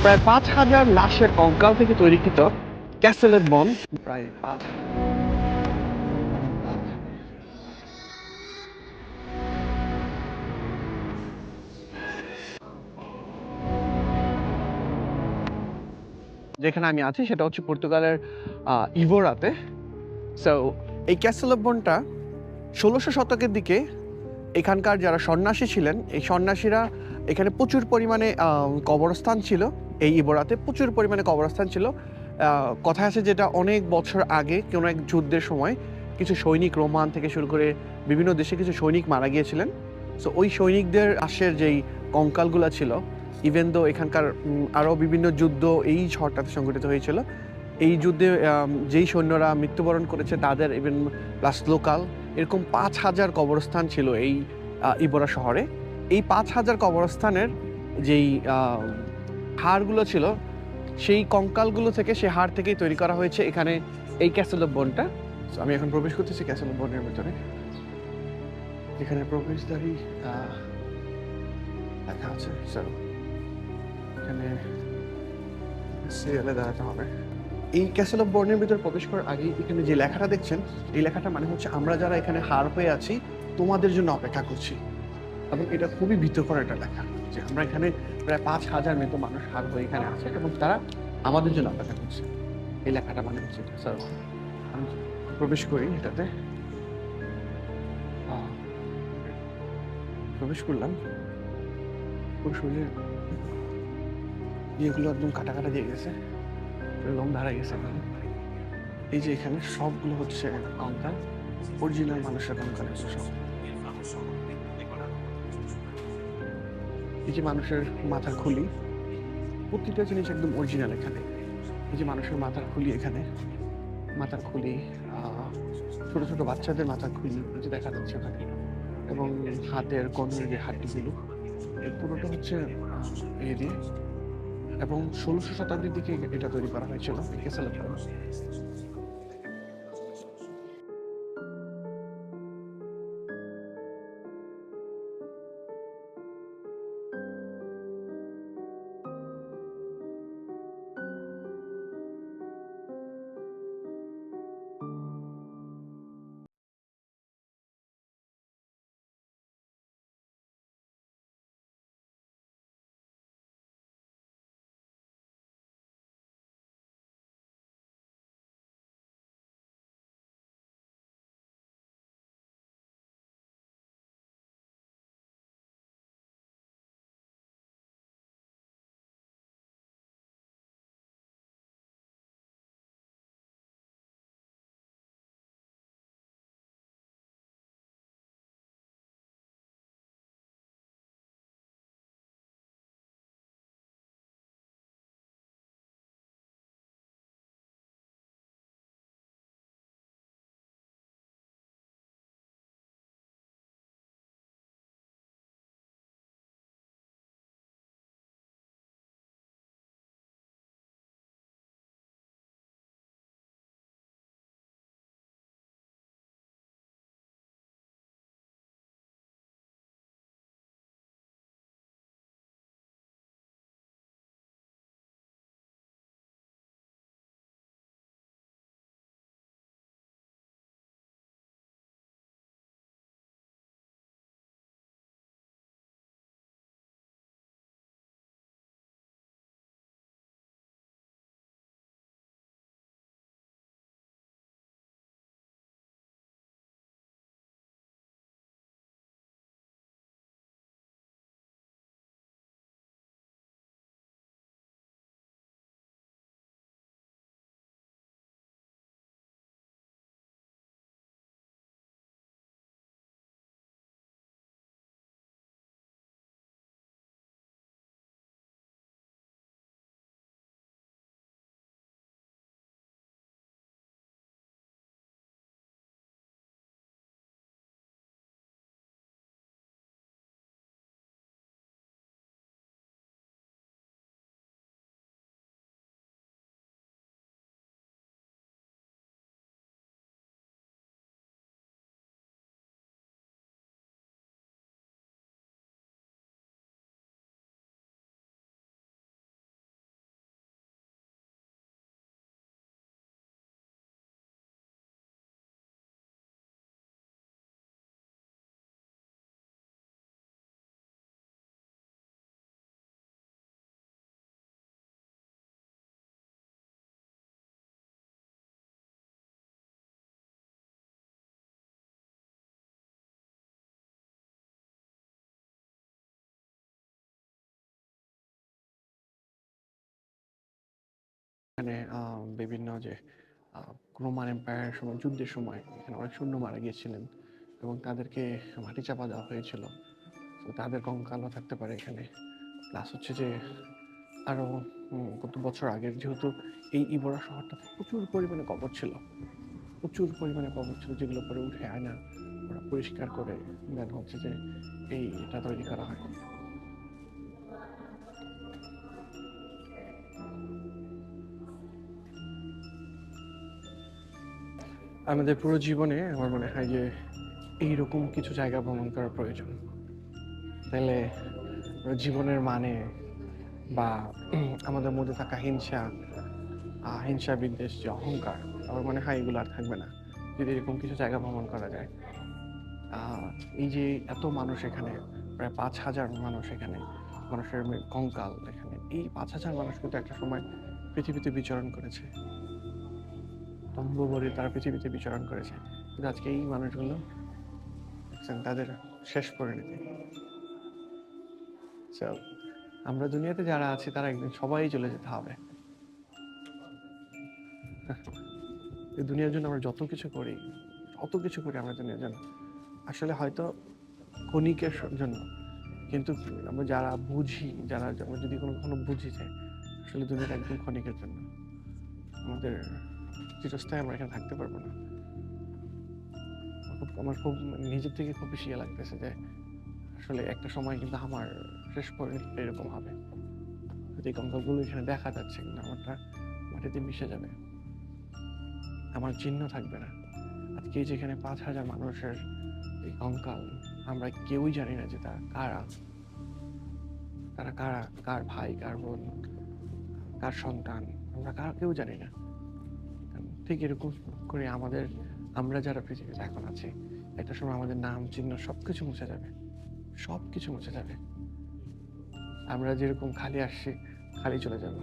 প্রায় ৫,০০০ লাশের কঙ্কাল থেকে তৈরিকৃত ক্যাসেলের বন প্রায় ৫। যেখানে আমি আছি সেটা হচ্ছে পর্তুগালের ইভোরাতে। সো এই ক্যাসেল অফ বনটা ১৬০০ শতকের দিকে এখানকার যারা সন্ন্যাসী ছিলেন, এই সন্ন্যাসীরা এখানে প্রচুর পরিমাণে কবরস্থান ছিল। এই ইবোরাতে প্রচুর পরিমাণে কবরস্থান ছিল। কথায় আছে যেটা অনেক বছর আগে কোনো এক যুদ্ধের সময় কিছু সৈনিক, রোমান থেকে শুরু করে বিভিন্ন দেশে কিছু সৈনিক মারা গিয়েছিলেন। সো ওই সৈনিকদের লাশের যেই কঙ্কালগুলা ছিল, ইভেন দো এখানকার আরও বিভিন্ন যুদ্ধ এই শহরটাতে সংঘটিত হয়েছিল। এই যুদ্ধে যেই সৈন্যরা মৃত্যুবরণ করেছে তাদের ইভেন প্লাস লোকাল এরকম ৫,০০০ কবরস্থান ছিল এই ইবোরা শহরে। এই ৫,০০০ কবরস্থানের যেই হাড়গুলো ছিল, সেই কঙ্কালগুলো থেকে, সেই হাড় থেকেই তৈরি করা হয়েছে এখানে এই ক্যাসেল অফ বনটা। সো আমি এখন প্রবেশ করতেছি ক্যাসেল অফ বনের ভেতরে, যেখানে প্রবেশদ্বারই লেখা আছে। সো এখানে সিরিয়ালে দাঁড়াতে হবে। এই ক্যাসেল অফ বর্নের ভিতরে প্রবেশ করার আগেই এখানে যে লেখাটা দেখছেন, এই লেখাটা মানে হচ্ছে আমরা যারা এখানে হার হয়ে আছি তোমাদের জন্য অপেক্ষা করছি। এবং এটা খুবই ভীতকর একটা লেখা, যে আমরা এখানে প্রায় ৫,০০০ মতো মানুষ হার হয়ে এখানে আছে এবং তারা আমাদের জন্য অপেক্ষা করছে। এই লেখাটা মানে হচ্ছে এটা। স্যার আমি প্রবেশ করি এটাতে, প্রবেশ করলাম। পুরো শরীরের ইয়েগুলো একদম কাটা কাটা দিয়ে গেছে, লোম দাঁড়ায় গেছে। এই যে এখানে সবগুলো হচ্ছে কঙ্কাল, অরিজিনাল মানুষের কঙ্কাল এগুলো সব। এই যে মানুষের মাথার খুলি, প্রতিটা জিনিস একদম অরিজিনাল এখানে। এই যে মানুষের মাথার খুলি, এখানে মাথার খুলি, ছোট ছোট বাচ্চাদের মাথার খুলি এই যে দেখা যাচ্ছে এখানে, এবং হাতের কনুইয়ের যে হাড্ডিগুলো, এই পুরোটা হচ্ছে ইয়ে দিয়ে। এবং ১৬০০ শতাব্দীর দিকে এটা তৈরি করা হয়েছিল এই ক্যাসেলের। এখানে বিভিন্ন যে রোমান এম্পায়ারের সময়, যুদ্ধের সময় এখানে অনেক সৈন্য মারা গিয়েছিলেন এবং তাদেরকে মাটি চাপা দেওয়া হয়েছিল। তো তাদের কঙ্কালও থাকতে পারে এখানে। প্লাস হচ্ছে যে আরও কত বছর আগের, যেহেতু এই ইবোরা শহরটাতে প্রচুর পরিমাণে কবর ছিল, প্রচুর পরিমাণে কবর ছিল, যেগুলো পরে উঠে আয়না ওরা পরিষ্কার করে দেন হচ্ছে যে এটা তৈরি করা হয়। আমাদের পুরো জীবনে আমার মনে হয় যে এইরকম কিছু জায়গা ভ্রমণ করা প্রয়োজন। তাহলে জীবনের মানে বা আমাদের মধ্যে থাকা হিংসা বিদ্বেষ, যে অহংকার, আমার মনে হয় এগুলো আর থাকবে না যদি এরকম কিছু জায়গা ভ্রমণ করা যায়। এই যে এত মানুষ এখানে, প্রায় 5,000 মানুষ এখানে, মানুষের কঙ্কাল এখানে, এই 5,000 মানুষ কিন্তু একটা সময় পৃথিবীতে বিচরণ করেছে, তম্বুবরে তারা পৃথিবীতে বিচরণ করেছে, কিন্তু আজকে এই মানুষগুলো তাদের শেষ পরিণতি। So, আমরা দুনিয়াতে যারা আছি তারা একদিন সবাই চলে যেতে হবে। এই দুনিয়ার জন্য আমরা যত কিছু করি আমরা দুনিয়ার জন্য, আসলে হয়তো ক্ষণিকের জন্য, কিন্তু আমরা যারা বুঝি, আমরা যদি কখনো বুঝি যে আসলে দুনিয়াটা একদম ক্ষণিকের জন্য, আমাদের চিরস্থায়ী আমরা এখানে থাকতে পারবো না। আমার খুব নিজের থেকে খুব বেশি লাগতেছে যে আসলে একটা সময় কিন্তু আমার শেষ পরিণতি এরকম হবে, যে কঙ্কালগুলো এখানে দেখা যাচ্ছে কিন্তু আমারটা মাটিতে মিশে যাবে, আমার চিহ্ন থাকবে না। আজকে যেখানে 5,000 মানুষের এই কঙ্কাল, আমরা কেউই জানি না যে তারা কারা, কার ভাই, কার বোন, কার সন্তান, আমরা কেউ জানি না। ঠিক এরকম করে আমরা যারা পৃথিবীতে এখন আছি, একটা সময় আমাদের নাম চিহ্ন সবকিছু মুছে যাবে, সবকিছু মুছে যাবে। আমরা যেরকম খালি আসছি খালি চলে যাবো।